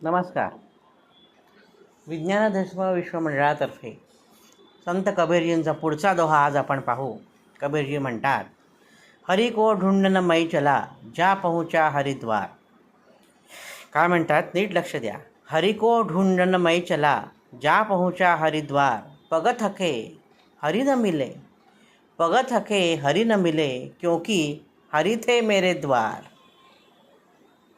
नमस्कार. विज्ञानधर्म विश्वमंडळातर्फे संत कबीरजींचा पुढचा दोहा आज आपण पाहू. कबीरजी म्हणतात, हरि को ढूंढन मै चला, जा पहुँचा हरिद्वार. काय म्हणतात नीट लक्ष द्या. हरि को ढूंढन मै चला, जा पहुँचा हरिद्वार. पग थके हरि न मिले, पग थके हरि न मिले, क्योंकि हरि थे मेरे द्वार.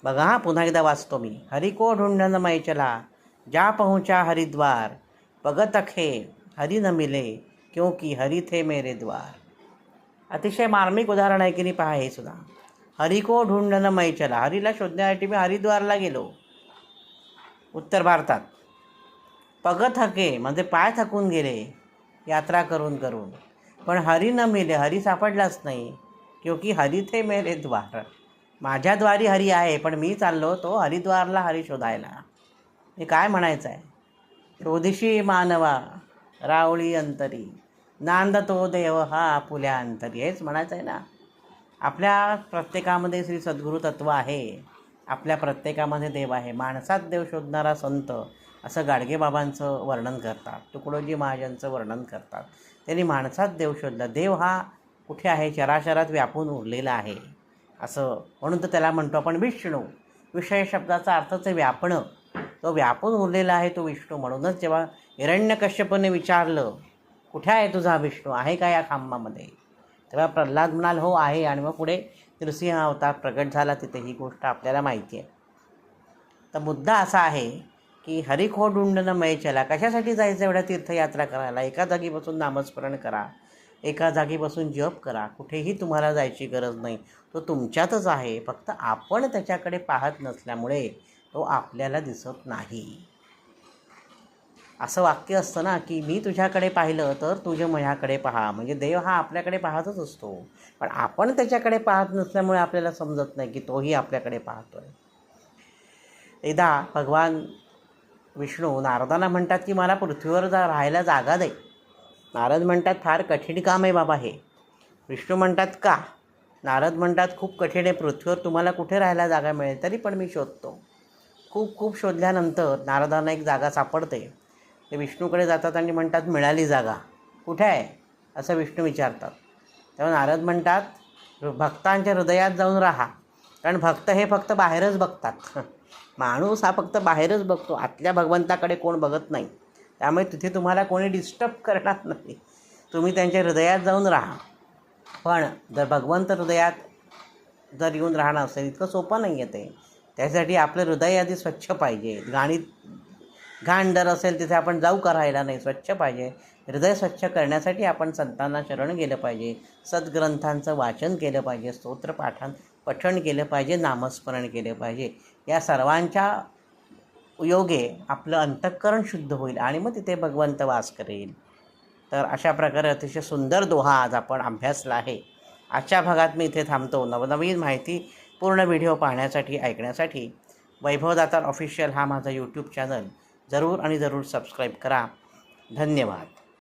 बघा हा, पुन्हा एकदा वाचतो मी. हरि को ढूंढन मै चला, जा पहुँचा हरिद्वार. पग तखे हरि न मिले, क्योंकि हरि थे मेरे द्वार. अतिशय मार्मिक उदाहरण आहे की नाही पहा हे सुद्धा. हरि को ढूंढन मै चला, हरीला शोधण्यासाठी मी हरिद्वारला गेलो, उत्तर भारतात. पग थके म्हणजे पाय थकून गेले यात्रा करून करून, पण हरि न मिले, हरी सापडलाच नाही. क्योंकि हरि थे मेरे द्वार, माझ्याद्वारी हरी आहे, पण मी चाललो तो हरिद्वारला हरी शोधायला. हे काय म्हणायचं आहे? शोधिशी मानवा रावळी अंतरी, नांद तो देव हा आपुल्या अंतरी. हेच म्हणायचं आहे ना. आपल्या प्रत्येकामध्ये श्री सद्गुरू तत्व आहे, आपल्या प्रत्येकामध्ये देव आहे. माणसात देव शोधणारा संत असं गाडगेबाबांचं वर्णन करतात, तुकडोजी महाराजांचं वर्णन करतात. त्यांनी माणसात देव शोधला. देव हा कुठे आहे? चराचरात व्यापून उरलेला आहे असं म्हणून तर त्याला म्हणतो आपण विष्णू. विषय शब्दाचा अर्थच आहे व्यापणं. तो व्यापून उरलेला आहे तो विष्णू. म्हणूनच जेव्हा हिरण्यकश्यपने विचारलं, कुठे आहे तुझा विष्णू, आहे का या खांबामध्ये, तेव्हा प्रल्हाद म्हणाल हो आहे. आणि मग पुढे नृसिंह अवतार प्रगट झाला तिथे. ही गोष्ट आपल्याला माहिती आहे. तर मुद्दा असा आहे की हरि को ढूंढन मै चला. कशासाठी जायचं एवढ्या तीर्थयात्रा करायला? एका जागी बसून नामस्मरण करा, एका जागी बसून जप करा. कुठेही तुम्हाला जायची गरज नाही. तो तुमच्यातच आहे, फक्त आपण त्याच्याकडे पाहत नसल्यामुळे तो आपल्याला दिसत नाही. असं वाक्य असतं ना की मी तुझ्याकडे पाहिलं तर तुझे माझ्याकडे पहा. म्हणजे देव हा आपल्याकडे पाहतच असतो, पण आपण त्याच्याकडे पाहत नसल्यामुळे आपल्याला समजत नाही की तोही आपल्याकडे पाहतोय. एकदा भगवान विष्णू नारदांना म्हणतात की मला पृथ्वीवर राहायला जागा दे. नारद म्हणतात फार कठीण काम आहे बाबा हे. विष्णू म्हणतात का? नारद म्हणतात खूप कठीण आहे, पृथ्वीवर तुम्हाला कुठे राहायला जागा मिळेल, तरी पण मी शोधतो. खूप शोधल्यानंतर नारदांना एक जागा सापडते. ते विष्णूकडे जातात आणि म्हणतात मिळाली जागा. कुठे आहे असं विष्णू विचारतात. तेव्हा नारद म्हणतात भक्तांच्या हृदयात जाऊन राहा. कारण भक्त हे फक्त बाहेरच बघतात. माणूस हा फक्त बाहेरच बघतो, आतल्या भगवंताकडे कोण बघत नाही. त्यामुळे तिथे तुम्हाला कोणी डिस्टर्ब करणार नाही. तुम्ही त्यांच्या हृदयात जाऊन राहा. पण जर भगवंत हृदयात जर येऊन राहणं असेल, इतकं सोपं नाही आहे ते. त्यासाठी आपलं हृदय आधी स्वच्छ पाहिजे. घाण जर असेल तिथे आपण जाऊ करायला नाही, स्वच्छ पाहिजे. हृदय स्वच्छ करण्यासाठी आपण संतांना शरण गेलं पाहिजे, सद्ग्रंथांचं वाचन केलं पाहिजे, स्तोत्रपाठां पठण केलं पाहिजे, नामस्मरण केलं पाहिजे. या सर्वांच्या योगे आपलं अंतःकरण शुद्ध होईल आणि मग तिथे भगवंत वास करेल. तर अशा प्रकारे अतिशय सुंदर दोहा आज आपण अभ्यासला आहे. आजच्या भागात मी इथे थांबतो. नवनवीन माहिती पूर्ण व्हिडिओ पाहण्यासाठी, ऐकण्यासाठी वैभवदातार ऑफिशियल हा माझा यूट्यूब चॅनल जरूर आणि जरूर सबस्क्राईब करा. धन्यवाद.